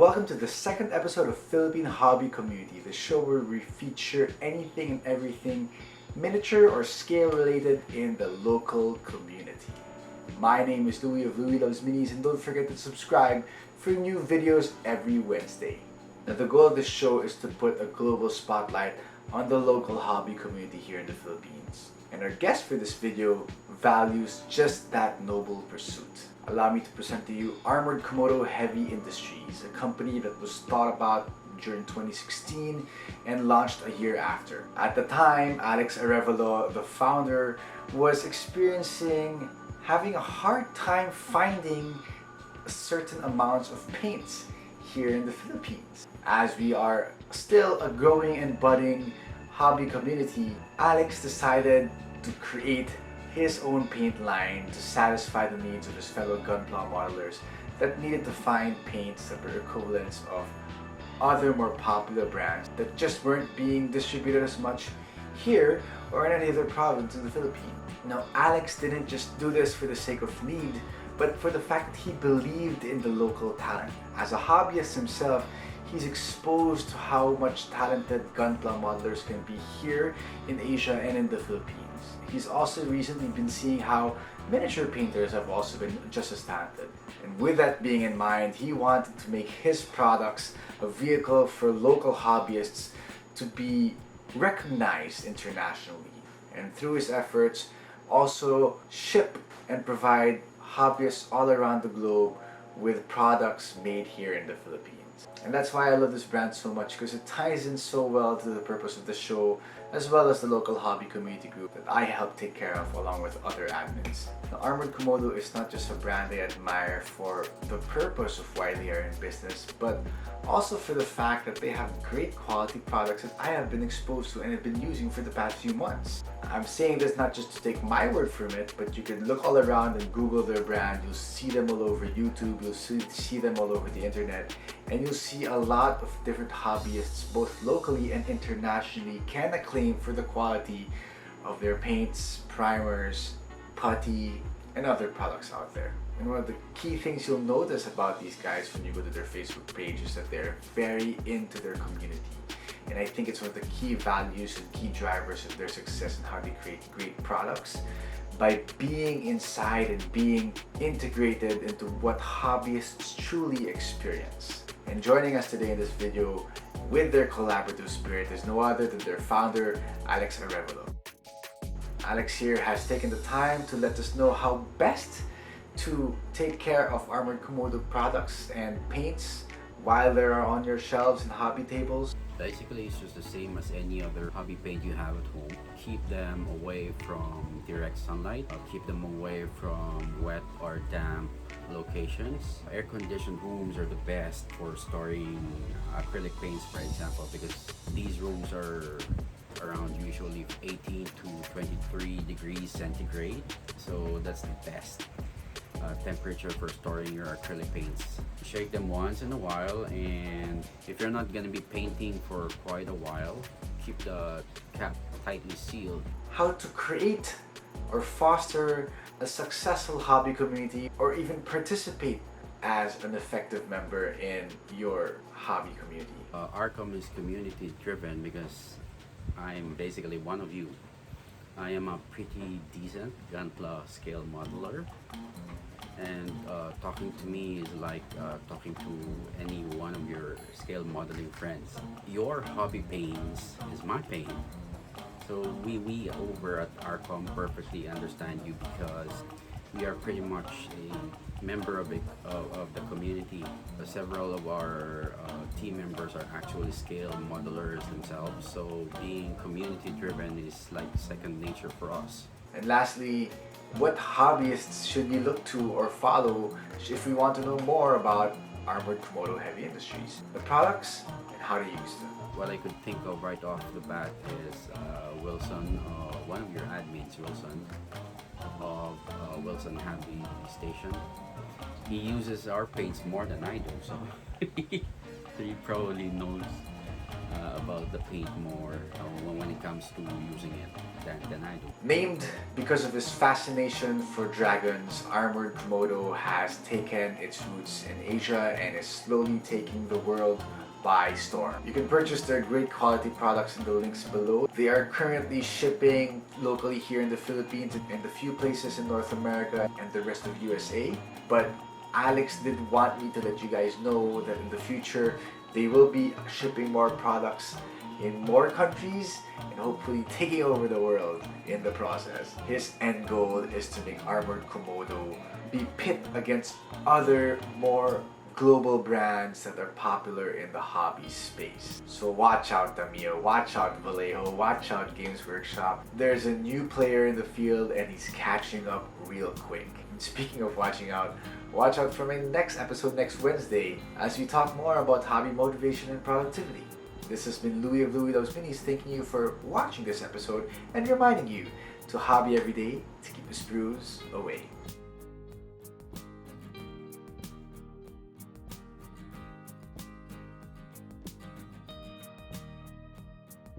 Welcome to the second episode of Philippine Hobby Community, the show where we feature anything and everything miniature or scale related in the local community. My name is Louie of Louie Loves Minis, and don't forget to subscribe for new videos every Wednesday. Now, the goal of this show is to put a global spotlight on the local hobby community here in the Philippines. And our guest for this video values just that noble pursuit. Allow me to present to you Armored Komodo Heavy Industries, a company that was thought about during 2016 and launched a year after. At the time, Alex Arevalo, the founder, was having a hard time finding certain amounts of paints here in the Philippines. As we are still a growing and budding hobby community, Alex decided to create his own paint line to satisfy the needs of his fellow Gunpla modelers that needed to find paints that were equivalents of other more popular brands that just weren't being distributed as much here or in any other province in the Philippines. Now, Alex didn't just do this for the sake of need, but for the fact that he believed in the local talent. As a hobbyist himself, he's exposed to how much talented Gunpla modelers can be here in Asia and in the Philippines. He's also recently been seeing how miniature painters have also been just as talented. And with that being in mind, he wanted to make his products a vehicle for local hobbyists to be recognized internationally. And through his efforts, also ship and provide hobbyists all around the globe with products made here in the Philippines. And that's why I love this brand so much, because it ties in so well to the purpose of the show, as well as the local hobby community group that I help take care of along with other admins. Now, Armored Komodo is not just a brand I admire for the purpose of why they are in business, but also for the fact that they have great quality products that I have been exposed to and have been using for the past few months. I'm saying this not just to take my word from it, but you can look all around and Google their brand. You'll see them all over YouTube, you'll see them all over the internet, and you'll see a lot of different hobbyists, both locally and internationally, can acclaim for the quality of their paints, primers, putty, and other products out there. And one of the key things you'll notice about these guys when you go to their Facebook page is that they're very into their community. And I think it's one of the key values and key drivers of their success and how they create great products, by being inside and being integrated into what hobbyists truly experience. And joining us today in this video with their collaborative spirit is no other than their founder, Alex Arevalo. Alex here has taken the time to let us know how best to take care of Armored Komodo products and paints while they are on your shelves and hobby tables. Basically, it's just the same as any other hobby paint you have at home. Keep them away from direct sunlight. Keep them away from wet or damp locations. Air-conditioned rooms are the best for storing acrylic paints, for example, because these rooms are around usually 18 to 23 degrees centigrade. So that's the best temperature for storing your acrylic paints. Shake them once in a while, and if you're not going to be painting for quite a while, keep the cap tightly sealed. How to create or foster a successful hobby community, or even participate as an effective member in your hobby community. ArKom is community driven because I'm basically one of you. I am a pretty decent Gunpla scale modeler, and talking to me is like talking to any one of your scale modeling friends. Your hobby pains is my pain. So we over at ArKom perfectly understand you, because we are pretty much a member of the community. Several of our team members are actually scale modelers themselves, so being community driven is like second nature for us. And lastly, what hobbyists should we look to or follow if we want to know more about Armored Komodo Heavy Industries, the products, and how to use them? What I could think of right off the bat is Wilson, one of your admins, Wilson, of Wilson Hobby Station. He uses our paints more than I do, so he probably knows about the paint more when it comes to using it than I do. Named because of his fascination for dragons, Armored Komodo has taken its roots in Asia and is slowly taking the world by storm. You can purchase their great quality products in the links below. They are currently shipping locally here in the Philippines and a few places in North America and the rest of USA. But Alex did want me to let you guys know that in the future they will be shipping more products in more countries and hopefully taking over the world in the process. His end goal is to make Armored Komodo be pit against other more global brands that are popular in the hobby space. So watch out Tamiya, watch out Vallejo, watch out Games Workshop. There's a new player in the field and he's catching up real quick. And speaking of watching out, watch out for my next episode next Wednesday as we talk more about hobby motivation and productivity. This has been Louie of Louie Loves Minis thanking you for watching this episode and reminding you to hobby every day to keep the screws away.